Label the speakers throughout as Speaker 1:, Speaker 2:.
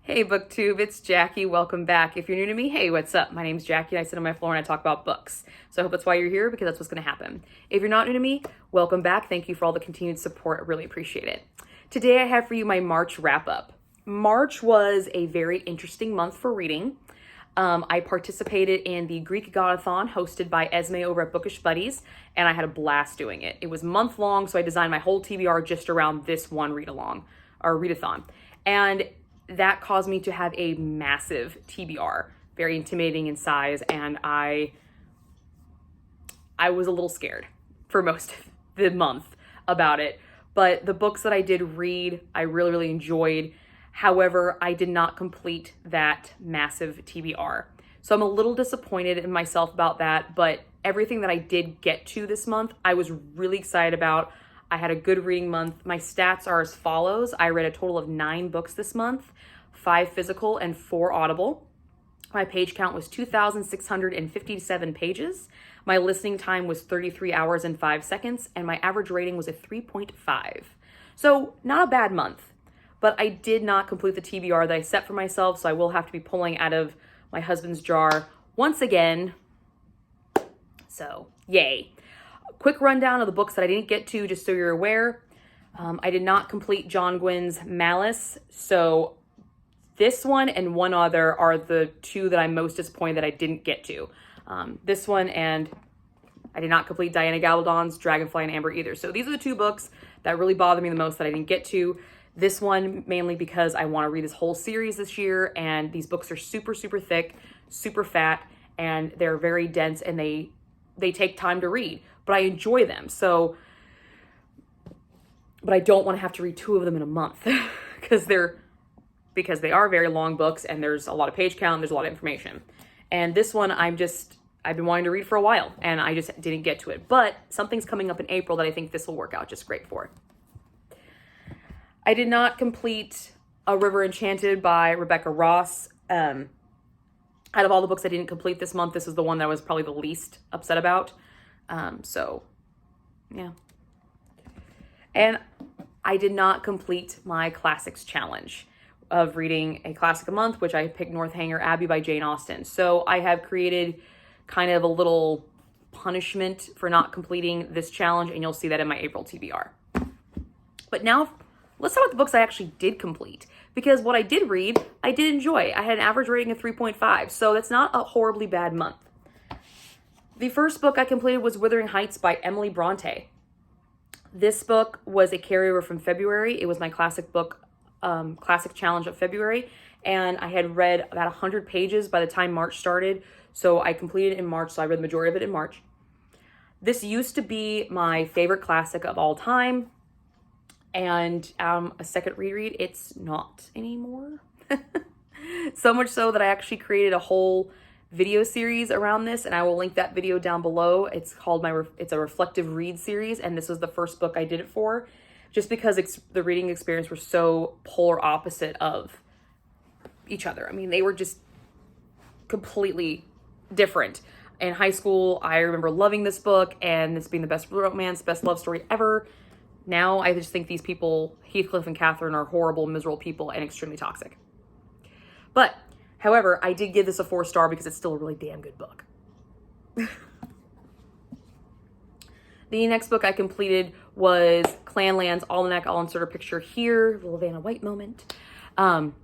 Speaker 1: Hey BookTube, it's Jackie. Welcome back. If you're new to me, hey, what's up? My name's Jackie and I sit on my floor and I talk about books. So I hope that's why you're here, because that's what's going to happen. If you're not new to me, welcome back. Thank you for all the continued support. I really appreciate it. Today I have for you my March wrap up. March was a very interesting month for reading. I participated in the Greek Godathon hosted by Esme over at Bookish Buddies, and I had a blast doing it. It was month long, so I designed my whole TBR just around this one read-along, or readathon. And that caused me to have a massive TBR, very intimidating in size, and I was a little scared for most of the month about it. But the books that I did read, I really, really enjoyed. However, I did not complete that massive TBR. So I'm a little disappointed in myself about that, but everything that I did get to this month, I was really excited about. I had a good reading month. My stats are as follows. I read a total of 9 books this month, 5 physical and 4 audible. My page count was 2,657 pages. My listening time was 33 hours and 5 seconds, and my average rating was a 3.5. So not a bad month, but I did not complete the TBR that I set for myself, so I will have to be pulling out of my husband's jar once again. So yay. Quick rundown of the books that I didn't get to, just so you're aware. I did not complete John Gwynn's Malice, so this one and one other are the two that I'm most disappointed that I didn't get to. This one, and I did not complete Diana Gabaldon's Dragonfly and Amber either. So these are the 2 books that really bother me the most that I didn't get to. This one mainly because I want to read this whole series this year, and these books are super, super thick, super fat, and they're very dense, and they take time to read, but I enjoy them. But I don't want to have to read 2 of them in a month because they are very long books, and there's a lot of page count, there's a lot of information. And this one I've been wanting to read for a while, and I just didn't get to it. But something's coming up in April that I think this will work out just great for. I did not complete A River Enchanted by Rebecca Ross. Out of all the books I didn't complete this month, this is the one that I was probably the least upset about. So, yeah. And I did not complete my classics challenge of reading a classic a month, which I picked Northanger Abbey by Jane Austen. So I have created kind of a little punishment for not completing this challenge, and you'll see that in my April TBR. But now, let's talk about the books I actually did complete, because what I did read, I did enjoy. I had an average rating of 3.5, so that's not a horribly bad month. The first book I completed was Wuthering Heights by Emily Bronte. This book was a carryover from February. It was my classic book, classic challenge of February, and I had read about 100 pages by the time March started, so I completed it in March, so I read the majority of it in March. This used to be my favorite classic of all time, and a second reread, it's not anymore. So much so that I actually created a whole video series around this, and I will link that video down below. It's called it's a reflective read series, and this was the first book I did it for, just because the reading experience were so polar opposite of each other. I mean, they were just completely different. In high school, I remember loving this book and this being the best romance, best love story ever. Now I just think these people, Heathcliff and Catherine, are horrible, miserable people and extremely toxic. But, however, I did give this a 4-star because it's still a really damn good book. The next book I completed was Clanland's Almanac. I'll insert a picture here, a little Vanna White moment. And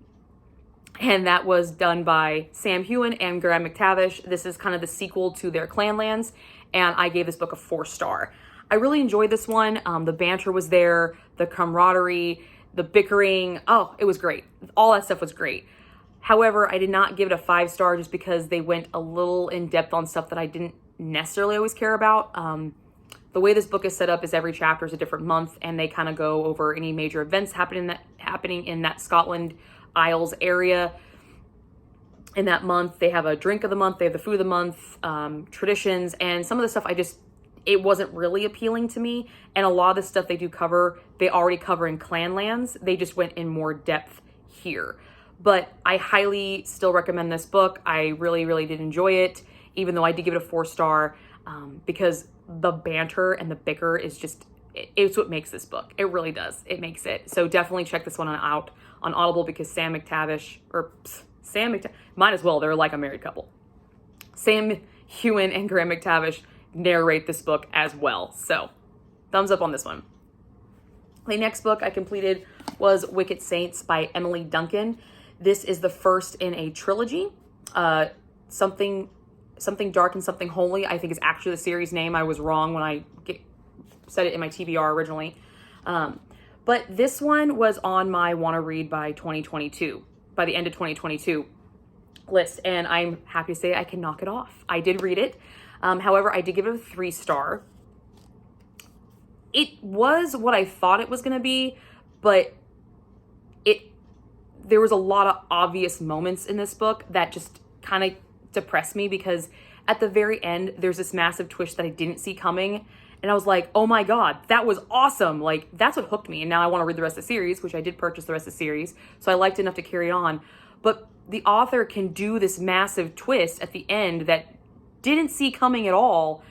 Speaker 1: that was done by Sam Hewen and Graham McTavish. This is kind of the sequel to their Clanlands, and I gave this book a 4-star. I really enjoyed this one. The banter was there, the camaraderie, the bickering. Oh, it was great. All that stuff was great. However, I did not give it a 5-star just because they went a little in depth on stuff that I didn't necessarily always care about. The way this book is set up is every chapter is a different month, and they kind of go over any major events happening in that Scotland Isles area in that month. They have a drink of the month, they have the food of the month, traditions, and some of the stuff it wasn't really appealing to me. And a lot of the stuff they do cover, they already cover in Clanlands. They just went in more depth here. But I highly still recommend this book. I really, really did enjoy it, even though I did give it a 4-star, because the banter and the bicker is just it's what makes this book. It really does. It makes it. So definitely check this one out on Audible, because Sam McTavish, might as well. They're like a married couple. Sam Hewen and Graham McTavish narrate this book as well. So thumbs up on this one. The next book I completed was Wicked Saints by Emily Duncan. This is the first in a trilogy. Something Dark and Something Holy, I think, is actually the series name. I was wrong when I said it in my TBR originally. But this one was on my want to read by the end of 2022 list, and I'm happy to say I can knock it off. I did read it. However, I did give it a 3-star. It was what I thought it was going to be, but there was a lot of obvious moments in this book that just kind of depressed me, because at the very end, there's this massive twist that I didn't see coming. And I was like, oh my God, that was awesome. Like, that's what hooked me. And now I want to read the rest of the series, which I did purchase the rest of the series. So I liked it enough to carry it on. But the author can do this massive twist at the end that didn't see coming at all.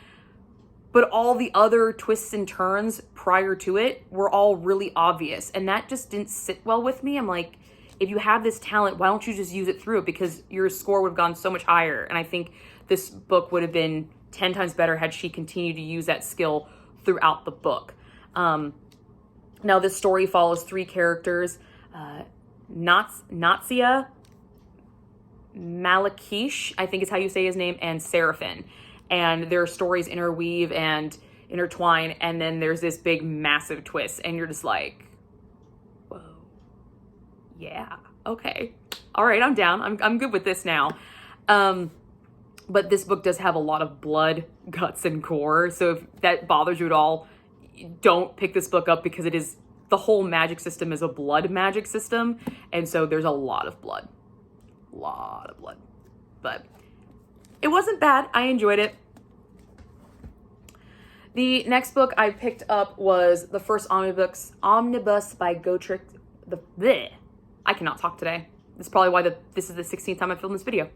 Speaker 1: But all the other twists and turns prior to it were all really obvious. And that just didn't sit well with me. I'm like, if you have this talent, why don't you just use it through it? Because your score would have gone so much higher. And I think this book would have been 10 times better had she continued to use that skill throughout the book. Now, this story follows 3 characters, Natsia, Malakish, I think is how you say his name, and Seraphin. And their stories interweave and intertwine, and then there's this big, massive twist, and you're just like, whoa, yeah, okay. All right, I'm down. I'm good with this now. But this book does have a lot of blood, guts, and gore. So if that bothers you at all, don't pick this book up, because the whole magic system is a blood magic system. And so there's a lot of blood. But it wasn't bad. I enjoyed it. The next book I picked up was the first omnibus by Gotrek. I cannot talk today. That's probably why this is the 16th time I filmed this video.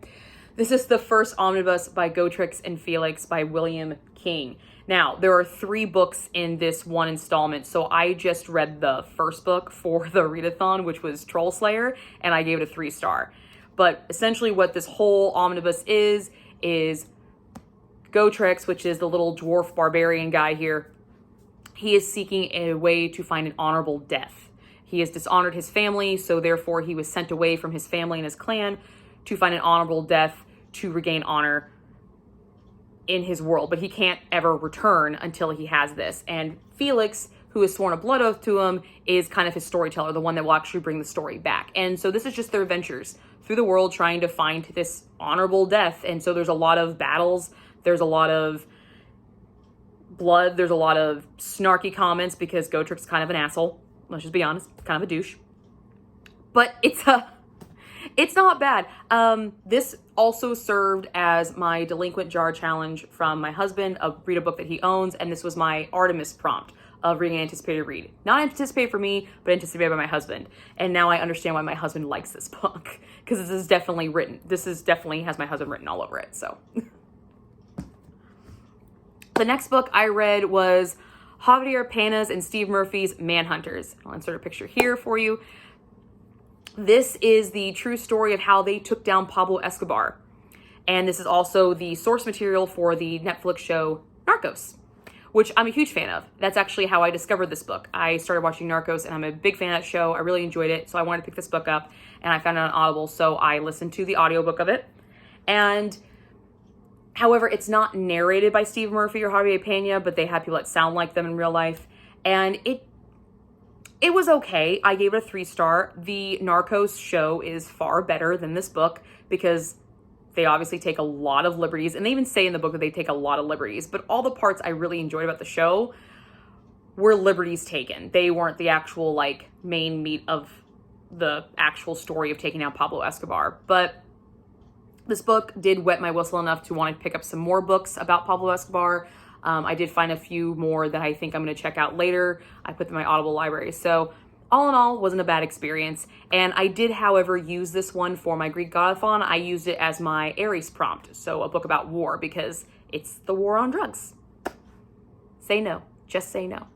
Speaker 1: This is the first omnibus by Gotrek and Felix by William King. Now, there are 3 books in this one installment, so I just read the first book for the readathon, which was Troll Slayer, and I gave it a 3-star. But essentially what this whole omnibus is Gotrek, which is the little dwarf barbarian guy here. He is seeking a way to find an honorable death. He has dishonored his family, so therefore he was sent away from his family and his clan to find an honorable death to regain honor in his world. But he can't ever return until he has this. And Felix, who has sworn a blood oath to him, is kind of his storyteller, the one that will actually bring the story back. And so this is just their adventures through the world trying to find this honorable death. And so there's a lot of battles. There's a lot of blood. There's a lot of snarky comments, because Gotrek's kind of an asshole. Let's just be honest, kind of a douche. But it's not bad. This also served as my delinquent jar challenge from my husband of read a book that he owns. And this was my Artemis prompt of reading an anticipated read. Not anticipated for me, but anticipated by my husband. And now I understand why my husband likes this book, because this is definitely has my husband written all over it. So the next book I read was Javier Pena's and Steve Murphy's Manhunters. I'll insert a picture here for you. This is the true story of how they took down Pablo Escobar. And this is also the source material for the Netflix show Narcos, which I'm a huge fan of. That's actually how I discovered this book. I started watching Narcos, and I'm a big fan of that show. I really enjoyed it, so I wanted to pick this book up, and I found it on Audible, so I listened to the audiobook of it. And however, it's not narrated by Steve Murphy or Javier Pena, but they have people that sound like them in real life. And it was okay. I gave it a 3-star. The Narcos show is far better than this book, because they obviously take a lot of liberties. And they even say in the book that they take a lot of liberties. But all the parts I really enjoyed about the show were liberties taken. They weren't the actual, main meat of the actual story of taking down Pablo Escobar. But this book did wet my whistle enough to want to pick up some more books about Pablo Escobar. I did find a few more that I think I'm going to check out later. I put them in my Audible library. So all in all, wasn't a bad experience. And I did, however, use this one for my Greek Godathon. I used it as my Aries prompt. So a book about war, because it's the war on drugs. Say no. Just say no.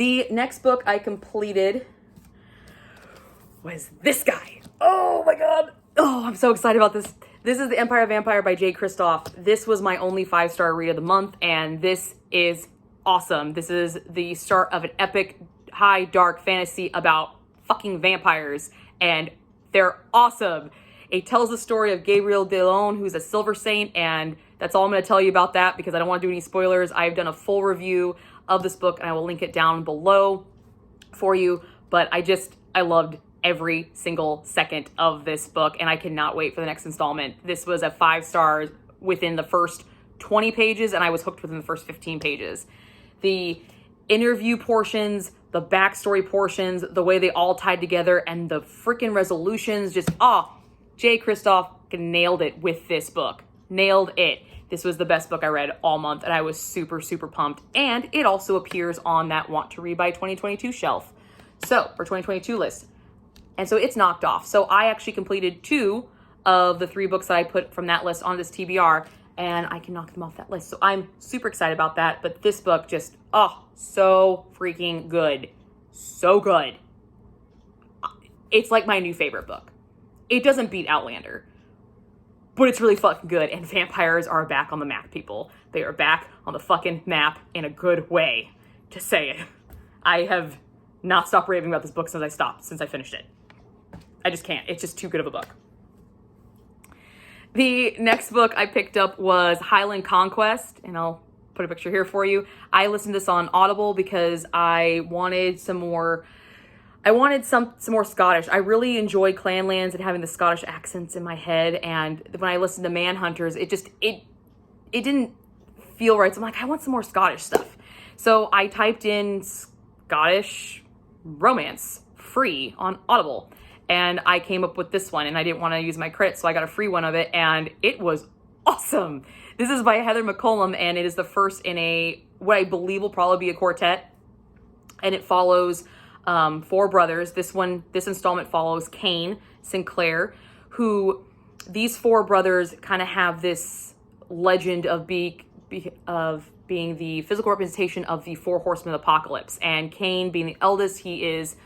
Speaker 1: The next book I completed was this guy. Oh my god. Oh, I'm so excited about this. This is The Empire of Vampire by Jay Kristoff. This was my only 5-star read of the month, and this is awesome. This is the start of an epic, high, dark fantasy about fucking vampires, and they're awesome. It tells the story of Gabriel de Lyon, who's a silver saint, and that's all I'm going to tell you about that because I don't want to do any spoilers. I've done a full review of this book, and I will link it down below for you, but I loved every single second of this book, and I cannot wait for the next installment. This was a 5 stars within the first 20 pages, and I was hooked within the first 15 pages. The interview portions, the backstory portions, the way they all tied together, and the freaking resolutions, Jay Kristoff nailed it with this book. Nailed it. This was the best book I read all month, and I was super, super pumped. And it also appears on that Want to Read by 2022 shelf. So, for 2022 list. And so it's knocked off. So I actually completed 2 of the 3 books that I put from that list on this TBR, and I can knock them off that list. So I'm super excited about that. But this book just, so freaking good. So good. It's like my new favorite book. It doesn't beat Outlander, but it's really fucking good. And vampires are back on the map, people. They are back on the fucking map in a good way. Just say it. I have not stopped raving about this book since I finished it. I just can't. It's just too good of a book. The next book I picked up was Highland Conquest, and I'll put a picture here for you. I listened to this on Audible because I wanted some more Scottish. I really enjoy Clanlands and having the Scottish accents in my head, and when I listened to Manhunters, it didn't feel right. So I'm like, I want some more Scottish stuff. So I typed in Scottish romance free on Audible, and I came up with this one, and I didn't want to use my credits, so I got a free one of it, and it was awesome. This is by Heather McCollum, and it is the first in what I believe will probably be a quartet, and it follows 4 brothers. This installment follows Kane Sinclair, who these 4 brothers kind of have this legend of being the physical representation of the 4 horsemen of the apocalypse. And Kane, being the eldest, he is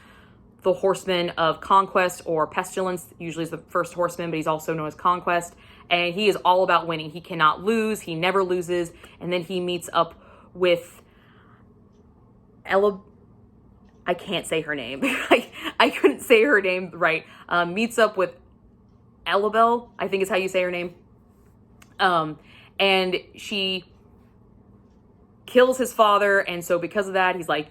Speaker 1: the horseman of conquest or pestilence. Usually is the first horseman, but he's also known as conquest. And he is all about winning. He cannot lose. He never loses. And then he meets up with I can't say her name. I couldn't say her name right. Meets up with Elabel, I think is how you say her name. And she kills his father. And so because of that, he's like,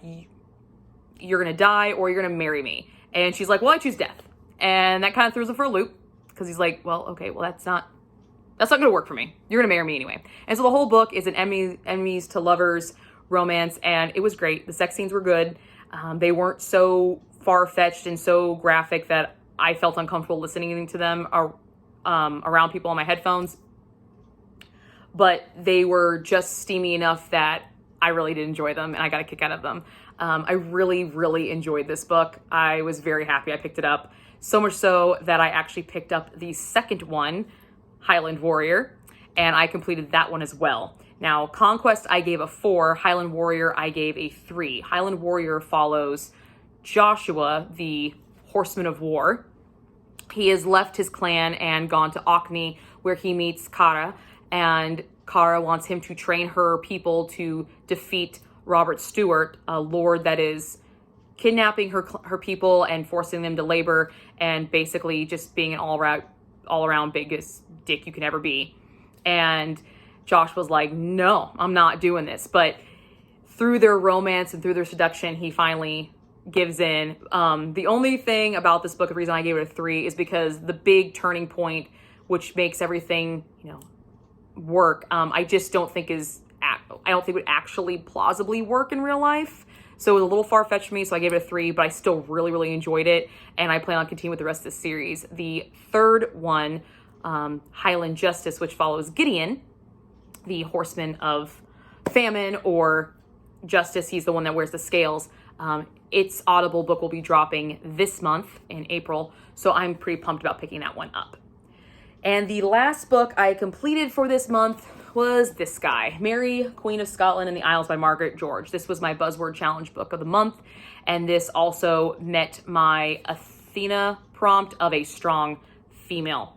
Speaker 1: you're going to die or you're going to marry me. And she's like, well, I choose death. And that kind of throws him for a loop because he's like, well, okay, well, that's not going to work for me. You're going to marry me anyway. And so the whole book is an enemies to lovers romance. And it was great. The sex scenes were good. They weren't so far-fetched and so graphic that I felt uncomfortable listening to them around people on my headphones. But they were just steamy enough that I really did enjoy them, and I got a kick out of them. I really, really enjoyed this book. I was very happy I picked it up. So much so that I actually picked up the second one, Highland Warrior, and I completed that one as well. Now, Conquest, I gave a 4. Highland Warrior, I gave a 3. Highland Warrior follows Joshua, the Horseman of War. He has left his clan and gone to Orkney, where he meets Cara, and Cara wants him to train her people to defeat Robert Stewart, a lord that is kidnapping her people and forcing them to labor, and basically just being an all-around biggest dick you can ever be. And Josh was like, no, I'm not doing this. But through their romance and through their seduction, he finally gives in. The only thing about this book, the reason I gave it a 3 is because the big turning point, which makes everything, work, I just don't think would actually plausibly work in real life. So it was a little far-fetched for me, so I gave it a 3, but I still really, really enjoyed it, and I plan on continuing with the rest of the series. The third one, Highland Justice, which follows Gideon, the horseman of famine or justice. He's the one that wears the scales. Its Audible book will be dropping this month in April, so I'm pretty pumped about picking that one up. And the last book I completed for this month was this guy, Mary, Queen of Scotland and the Isles by Margaret George. This was my Buzzword Challenge book of the month, and this also met my Athena prompt of a strong female.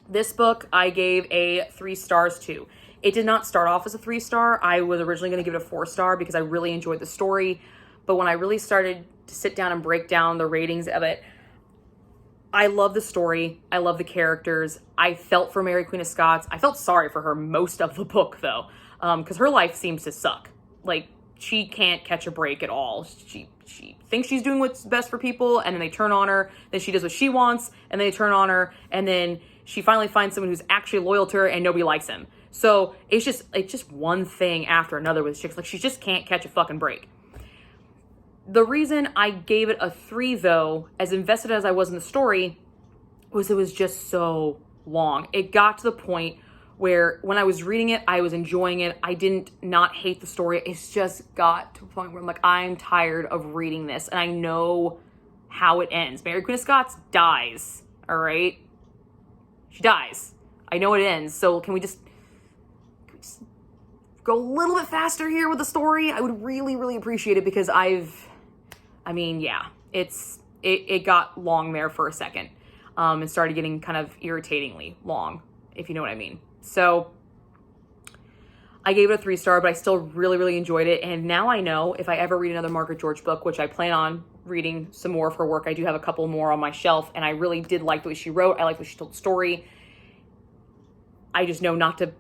Speaker 1: This book I gave a 3 stars to. It did not start off as a 3-star. I was originally going to give it a 4-star because I really enjoyed the story, but when I really started to sit down and break down the ratings of it, I love the story. I love the characters. I felt for Mary, Queen of Scots. I felt sorry for her most of the book, though, because her life seems to suck. Like, she can't catch a break at all. She thinks she's doing what's best for people, and then they turn on her. Then she does what she wants, and they turn on her, and then she finally finds someone who's actually loyal to her, and nobody likes him. So it's just one thing after another with chicks. Like, she just can't catch a fucking break. The reason I gave it a 3, though, as invested as I was in the story, was it was just so long. It got to the point where when I was reading it, I was enjoying it. I didn't not hate the story. It's just got to a point where I'm like, I'm tired of reading this, and I know how it ends. Mary, Queen of Scots dies, all right? She dies. I know it ends, so can we just go a little bit faster here with the story? I would really, really appreciate it, because it got long there for a second, and started getting kind of irritatingly long, if you know what I mean. So I gave it a 3-star, but I still really, really enjoyed it. And now I know if I ever read another Margaret George book, which I plan on reading some more of her work, I do have a couple more on my shelf, and I really did like the way she wrote. I like the way she told the story. I just know not to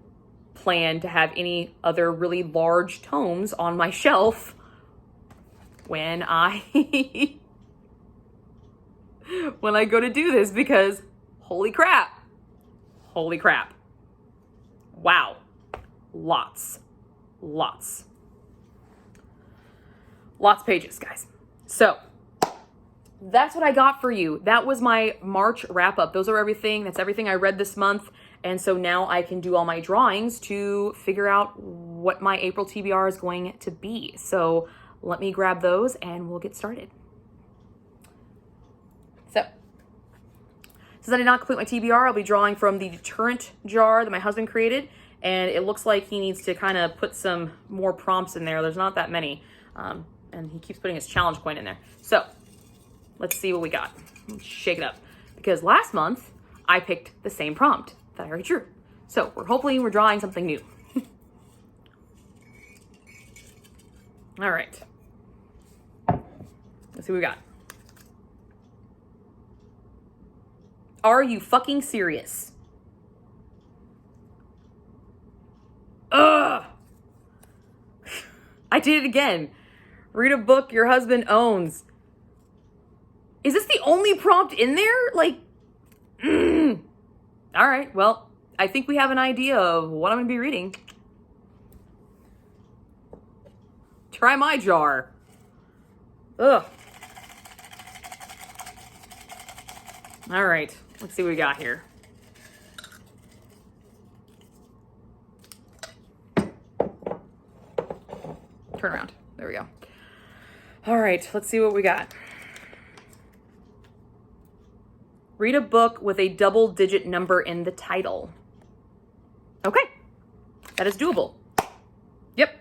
Speaker 1: plan to have any other really large tomes on my shelf when I go to do this, because holy crap. Wow. Lots of pages, guys. So that's what I got for you. That was my March wrap up. That's everything I read this month. And so now I can do all my drawings to figure out what my April TBR is going to be. So let me grab those and we'll get started. So, since I did not complete my TBR, I'll be drawing from the deterrent jar that my husband created. And it looks like he needs to kind of put some more prompts in there. There's not that many. And he keeps putting his challenge coin in there. So, let's see what we got. Let's shake it up. Because last month, I picked the same prompt that I already drew. So, we're drawing something new. All right. Let's see what we got. Are you fucking serious? Ugh! I did it again. Read a book your husband owns. Is this the only prompt in there? Like, All right, well, I think we have an idea of what I'm going to be reading. Try my jar. Ugh. All right, let's see what we got here. Turn around. There we go. All right, let's see what we got. Read a book with a double-digit number in the title. Okay, that is doable. Yep.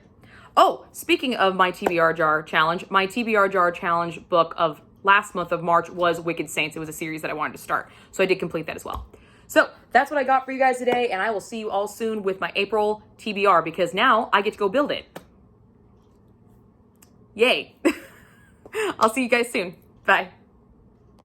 Speaker 1: Oh, speaking of my TBR jar challenge, my TBR jar challenge book of last month of March was Wicked Saints. It was a series that I wanted to start, so I did complete that as well. So that's what I got for you guys today, and I will see you all soon with my April TBR, because now I get to go build it. Yay. I'll see you guys soon. Bye.